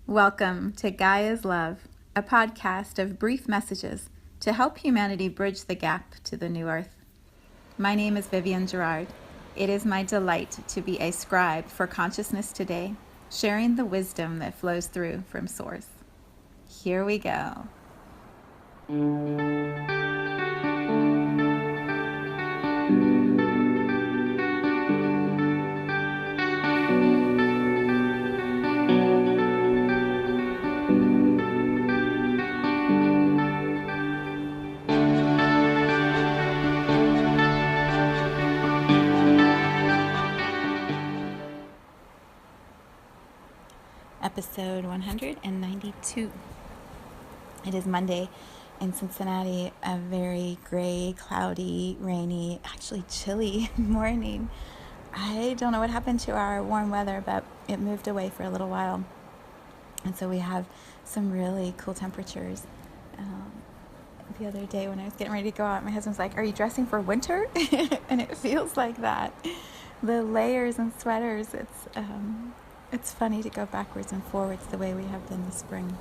Welcome to Gaia's Love, a podcast of brief messages to help humanity bridge the gap to the new earth. My name is Vivienne Gerard. It is my delight to be a scribe for consciousness today, sharing the wisdom that flows through from Source. Here we go. Episode 192. It is Monday in Cincinnati, a very gray, cloudy, rainy, actually chilly morning. I don't know what happened to our warm weather, but it moved away for a little while. And so we have some really cool temperatures. The other day when I was getting ready to go out, my husband's like, "Are you dressing for winter?" And it feels like that. The layers and sweaters, it's funny to go backwards and forwards the way we have been this spring.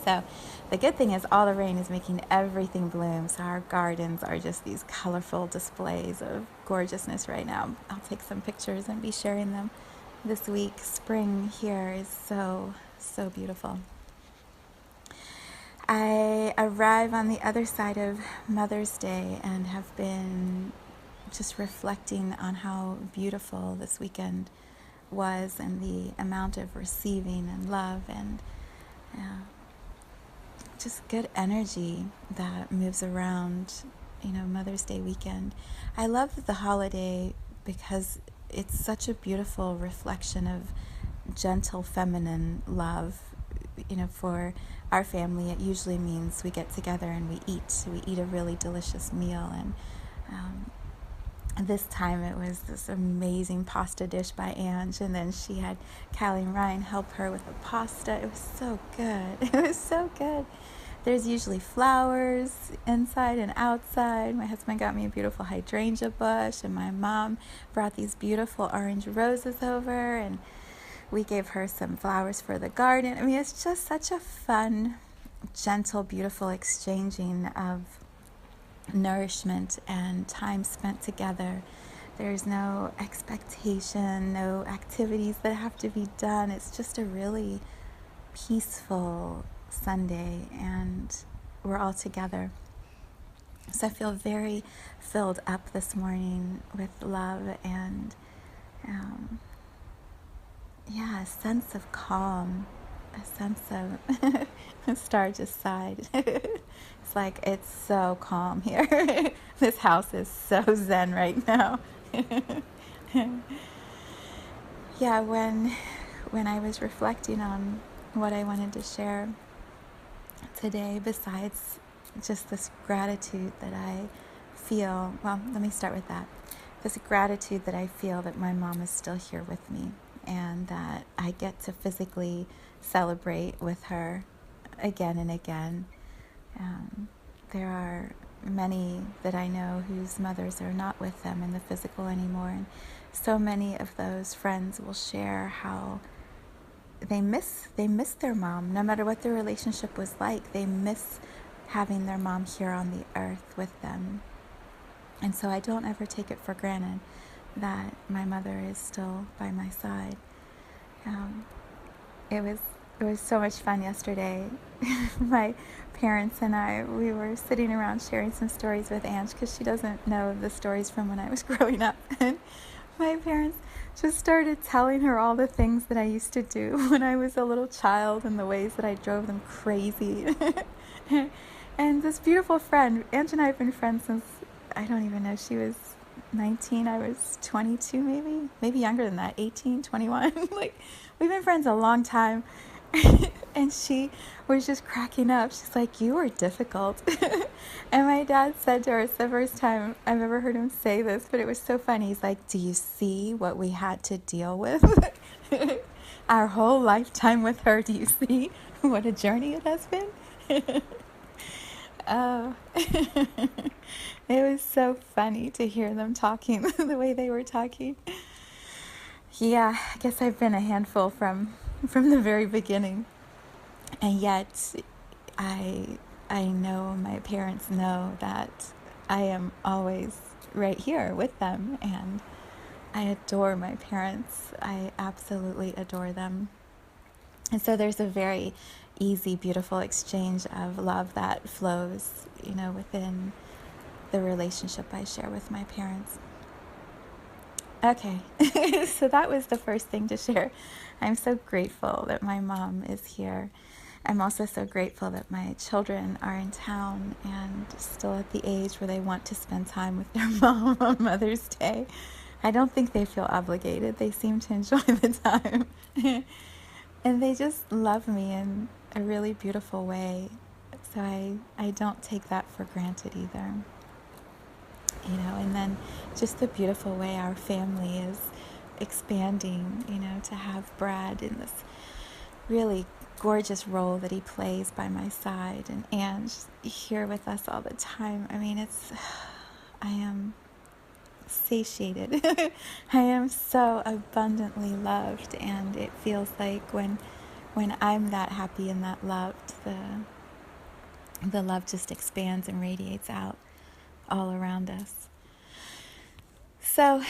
So the good thing is all the rain is making everything bloom. So our gardens are just these colorful displays of gorgeousness right now. I'll take some pictures and be sharing them this week. Spring here is so, so beautiful. I arrive on the other side of Mother's Day and have been just reflecting on how beautiful this weekend was and the amount of receiving and love and just good energy that moves around, Mother's Day weekend. I love the holiday because it's such a beautiful reflection of gentle feminine love. For our family, it usually means we get together and we eat a really delicious meal. And this time it was this amazing pasta dish by Ange, and then she had Callie and Ryan help her with the pasta. It was so good. It was so good. There's usually flowers inside and outside. My husband got me a beautiful hydrangea bush, and my mom brought these beautiful orange roses over, and we gave her some flowers for the garden. I mean, it's just such a fun, gentle, beautiful exchanging of nourishment and time spent together. There's no expectation, no activities that have to be done. It's just a really peaceful Sunday, and we're all together. So I feel very filled up this morning with love and a sense of calm, a sense of a star just sighed. It's like, it's so calm here. This house is so zen right now. Yeah, when I was reflecting on what I wanted to share today, besides just this gratitude that I feel, well, let me start with that. This gratitude that I feel that my mom is still here with me and that I get to physically celebrate with her again and again. There are many that I know whose mothers are not with them in the physical anymore, and so many of those friends will share how they miss their mom. No matter what their relationship was like, they miss having their mom here on the earth with them. And so I don't ever take it for granted that my mother is still by my side. It was so much fun yesterday. My parents and I, we were sitting around sharing some stories with Ange because she doesn't know the stories from when I was growing up. And my parents just started telling her all the things that I used to do when I was a little child and the ways that I drove them crazy. And this beautiful friend, Ange and I have been friends since, I don't even know, she was 19, I was 22 maybe younger than that, 18, 21. Like, we've been friends a long time. And she was just cracking up. She's like, "You are difficult." And my dad said to her, it's the first time I've ever heard him say this, but it was so funny. He's like, "Do you see what we had to deal with our whole lifetime with her? Do you see what a journey it has been?" Oh, it was so funny to hear them talking the way they were talking. Yeah, I guess I've been a handful from from the very beginning. And yet I know, my parents know, that I am always right here with them, and I adore my parents. I absolutely adore them. And so there's a very easy, beautiful exchange of love that flows, within the relationship I share with my parents. Okay, so that was the first thing to share. I'm so grateful that my mom is here. I'm also so grateful that my children are in town and still at the age where they want to spend time with their mom on Mother's Day. I don't think they feel obligated. They seem to enjoy the time. And they just love me in a really beautiful way. So I don't take that for granted either. And then just the beautiful way our family is expanding, to have Brad in this really gorgeous role that he plays by my side, and Ange here with us all the time. I mean, I am satiated. I am so abundantly loved, and it feels like when I'm that happy and that loved, the love just expands and radiates out all around us. So,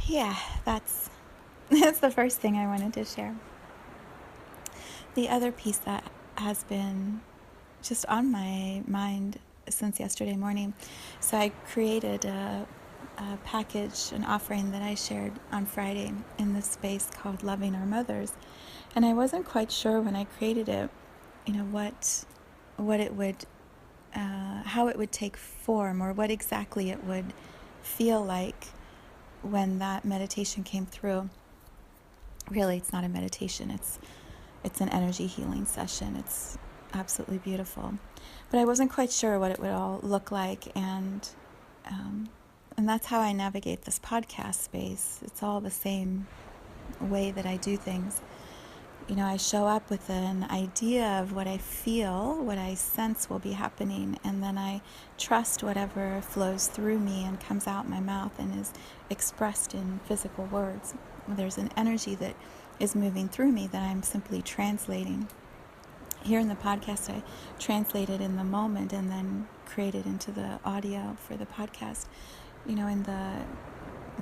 yeah, that's the first thing I wanted to share. The other piece that has been just on my mind since yesterday morning, so I created a package, an offering that I shared on Friday in this space called Loving Our Mothers, and I wasn't quite sure when I created it, what it would, how it would take form, or what exactly it would feel like when that meditation came through. Really, it's not a meditation, it's an energy healing session. It's absolutely beautiful. But I wasn't quite sure what it would all look like, and that's how I navigate this podcast space. It's all the same way that I do things. I show up with an idea of what I feel, what I sense will be happening, and then I trust whatever flows through me and comes out my mouth and is expressed in physical words. There's an energy that is moving through me that I'm simply translating. Here in the podcast, I translate it in the moment and then create it into the audio for the podcast. In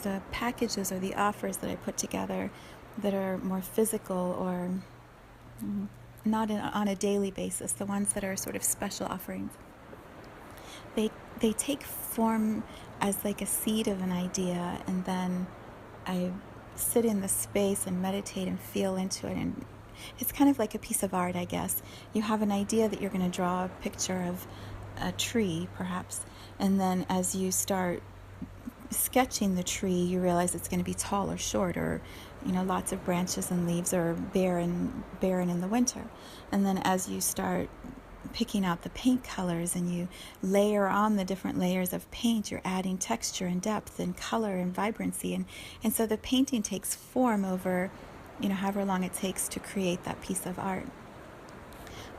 the packages or the offers that I put together that are more physical or not on a daily basis, the ones that are sort of special offerings, they take form as like a seed of an idea, and then I sit in the space and meditate and feel into it. And it's kind of like a piece of art, I guess. You have an idea that you're going to draw a picture of a tree, perhaps, and then as you start sketching the tree, you realize it's going to be tall or short, or lots of branches and leaves, or barren in the winter. And then as you start picking out the paint colors and you layer on the different layers of paint, you're adding texture and depth and color and vibrancy, and so the painting takes form over however long it takes to create that piece of art.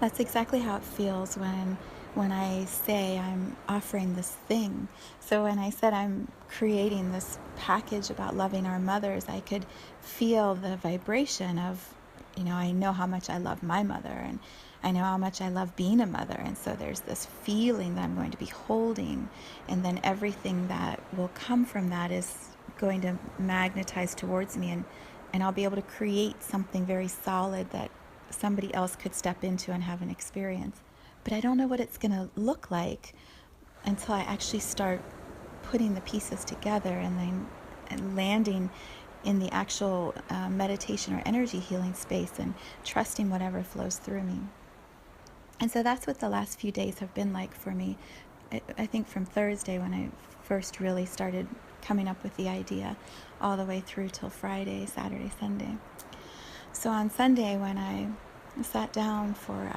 That's exactly how it feels when I say I'm offering this thing. So when I said I'm creating this package about loving our mothers, I could feel the vibration of, I know how much I love my mother, and I know how much I love being a mother. And so there's this feeling that I'm going to be holding, and then everything that will come from that is going to magnetize towards me, and I'll be able to create something very solid that somebody else could step into and have an experience. But I don't know what it's going to look like until I actually start putting the pieces together and then landing in the actual meditation or energy healing space and trusting whatever flows through me. And so that's what the last few days have been like for me. I think from Thursday, when I first really started coming up with the idea, all the way through till Friday, Saturday, Sunday. So on Sunday, when I sat down for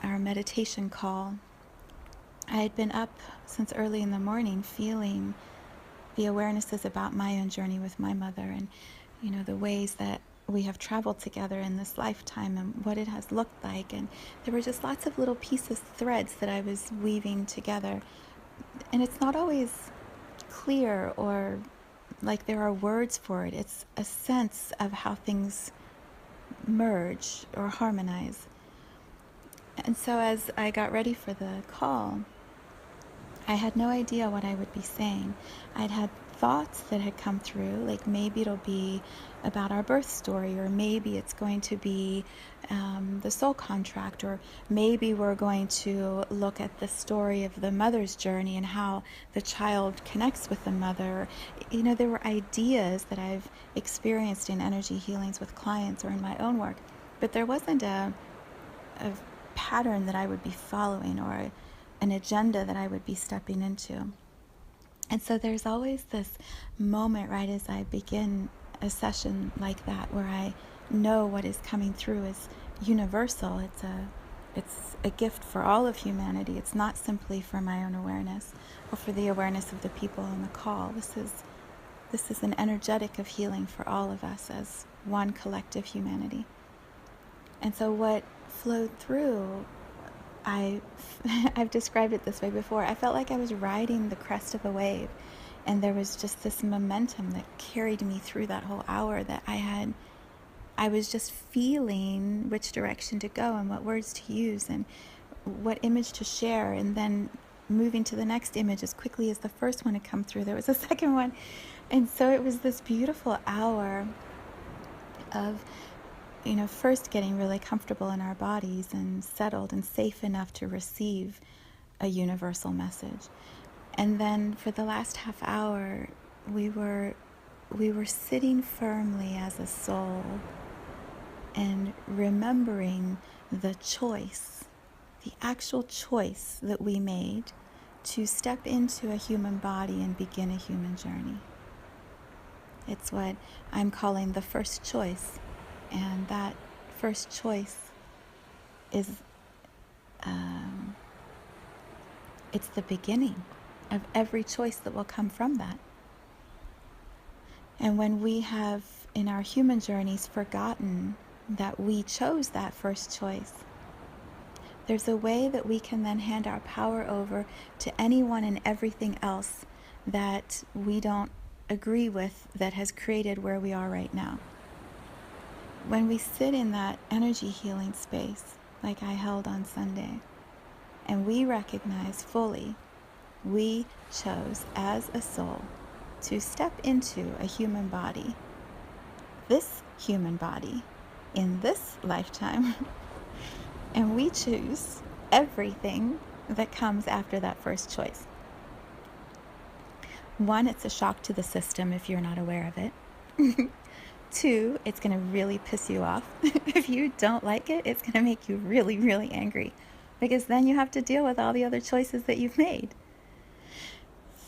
our meditation call, I had been up since early in the morning feeling the awarenesses about my own journey with my mother, and the ways that we have traveled together in this lifetime and what it has looked like. And there were just lots of little pieces, threads that I was weaving together, and it's not always clear or like there are words for it. It's a sense of how things merge or harmonize. And so as I got ready for the call, I had no idea what I would be saying. I'd had thoughts that had come through, like maybe it'll be about our birth story, or maybe it's going to be the soul contract, or maybe we're going to look at the story of the mother's journey and how the child connects with the mother. There were ideas that I've experienced in energy healings with clients or in my own work, but there wasn't a pattern that I would be following, or an agenda that I would be stepping into. And so there's always this moment right as I begin a session like that where I know what is coming through is universal. It's a gift for all of humanity. It's not simply for my own awareness or for the awareness of the people on the call. This is an energetic of healing for all of us as one collective humanity. And so what flowed through, I've described it this way before. I felt like I was riding the crest of a wave, and there was just this momentum that carried me through that whole hour that I was just feeling which direction to go and what words to use and what image to share, and then moving to the next image as quickly as the first one had come through. There was a second one. And so it was this beautiful hour of first getting really comfortable in our bodies and settled and safe enough to receive a universal message. And then for the last half hour, we were sitting firmly as a soul and remembering the choice, the actual choice that we made to step into a human body and begin a human journey. It's what I'm calling the first choice. And that first choice is, it's the beginning of every choice that will come from that. And when we have, in our human journeys, forgotten that we chose that first choice, there's a way that we can then hand our power over to anyone and everything else that we don't agree with that has created where we are right now. When we sit in that energy healing space, like I held on Sunday, and we recognize fully we chose as a soul to step into a human body, this human body, in this lifetime, and we choose everything that comes after that first choice. One, it's a shock to the system if you're not aware of it. Two, it's going to really piss you off. If you don't like it, it's going to make you really, really angry, because then you have to deal with all the other choices that you've made.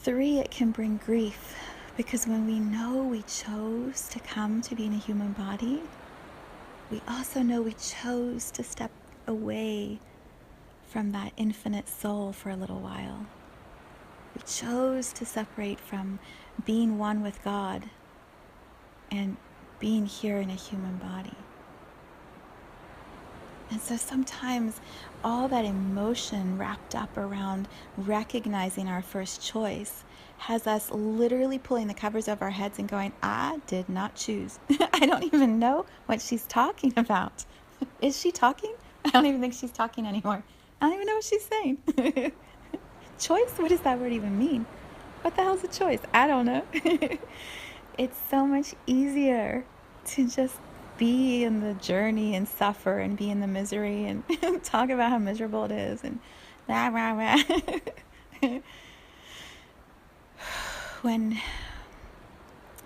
Three, it can bring grief, because when we know we chose to come to be in a human body, we also know we chose to step away from that infinite soul for a little while. We chose to separate from being one with God and being here in a human body. And so sometimes all that emotion wrapped up around recognizing our first choice has us literally pulling the covers over our heads and going, I did not choose. I don't even know what she's talking about. Is she talking? I don't even think she's talking anymore. I don't even know what she's saying. Choice? What does that word even mean? What the hell's a choice? I don't know. It's so much easier to just be in the journey and suffer and be in the misery and talk about how miserable it is and rah, rah, rah. When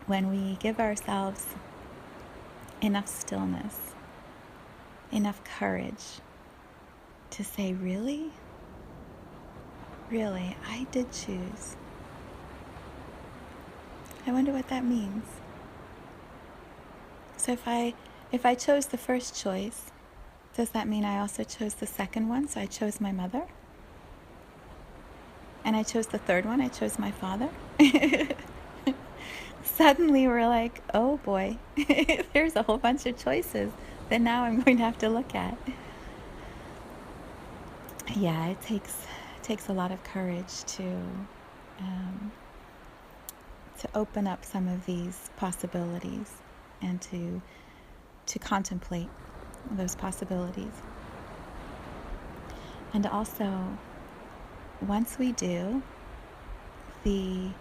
we give ourselves enough stillness, enough courage to say, really? Really, I did choose. I wonder what that means. So if I chose the first choice, does that mean I also chose the second one? So I chose my mother. And I chose the third one. I chose my father. Suddenly we're like, oh boy, there's a whole bunch of choices that now I'm going to have to look at. Yeah, it takes a lot of courage to open up some of these possibilities and to to contemplate those possibilities. And also, once we do, the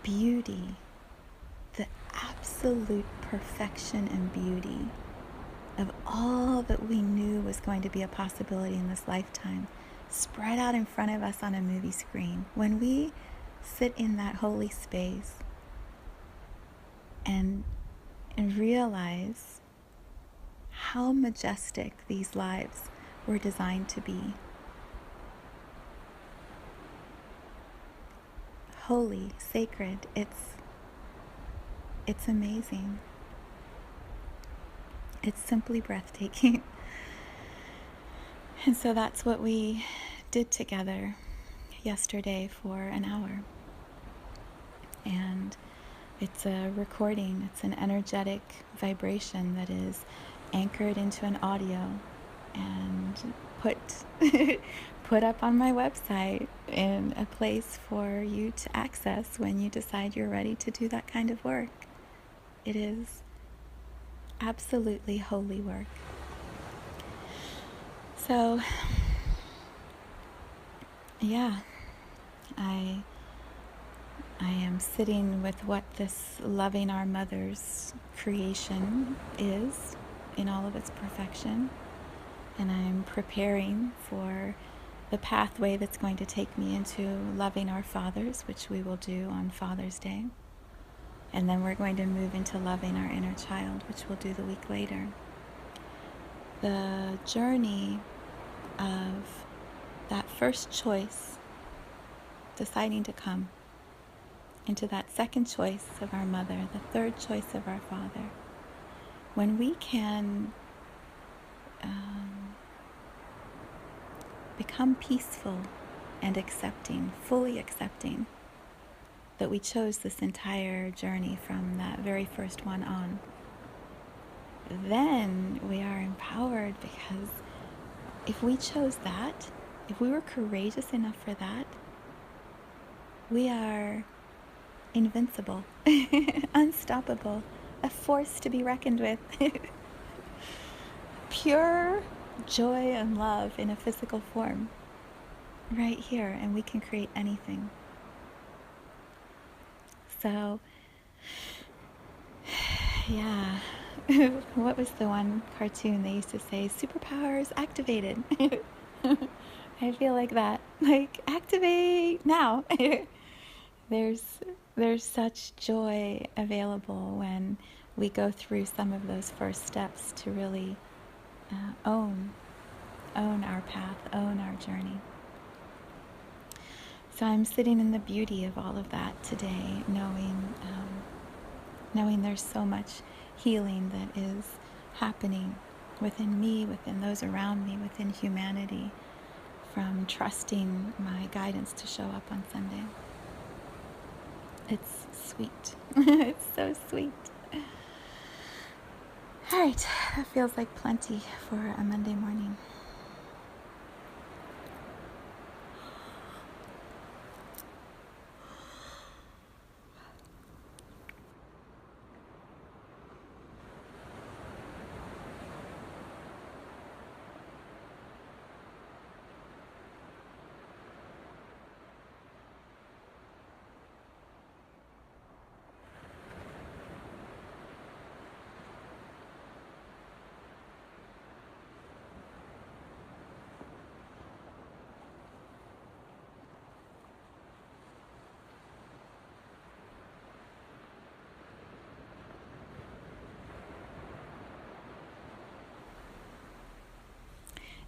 beauty, the absolute perfection and beauty of all that we knew was going to be a possibility in this lifetime spread out in front of us on a movie screen. When we sit in that holy space and realize how majestic these lives were designed to be. Holy, sacred, it's amazing. It's simply breathtaking. And so that's what we did together yesterday for an hour. And it's a recording, it's an energetic vibration that is anchored into an audio and put up on my website in a place for you to access when you decide you're ready to do that kind of work. It is absolutely holy work. So, yeah, I am sitting with what this loving our mother's creation is in all of its perfection, and I'm preparing for the pathway that's going to take me into loving our fathers, which we will do on Father's Day. And then we're going to move into loving our inner child, which we'll do the week later. The journey of that first choice, deciding to come, into that second choice of our mother, the third choice of our father, when we can become peaceful and accepting, fully accepting that we chose this entire journey from that very first one on, then we are empowered, because if we chose that, if we were courageous enough for that, we are invincible, unstoppable, a force to be reckoned with. Pure joy and love in a physical form, right here, and we can create anything. So, yeah. What was the one cartoon they used to say? Superpowers activated. I feel like that. Like, activate now. There's such joy available when we go through some of those first steps to really own our path, own our journey. So I'm sitting in the beauty of all of that today, knowing there's so much healing that is happening within me, within those around me, within humanity, from trusting my guidance to show up on Sunday. It's sweet. It's so sweet. All right, that feels like plenty for a Monday morning.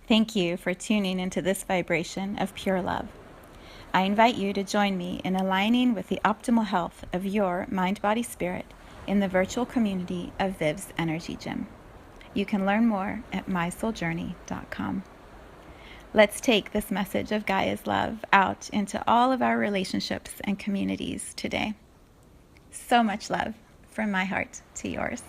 Thank you for tuning into this vibration of pure love. I invite you to join me in aligning with the optimal health of your mind, body, spirit in the virtual community of Viv's Energy Gym. You can learn more at mysouljourney.com. Let's take this message of Gaia's love out into all of our relationships and communities today. So much love from my heart to yours.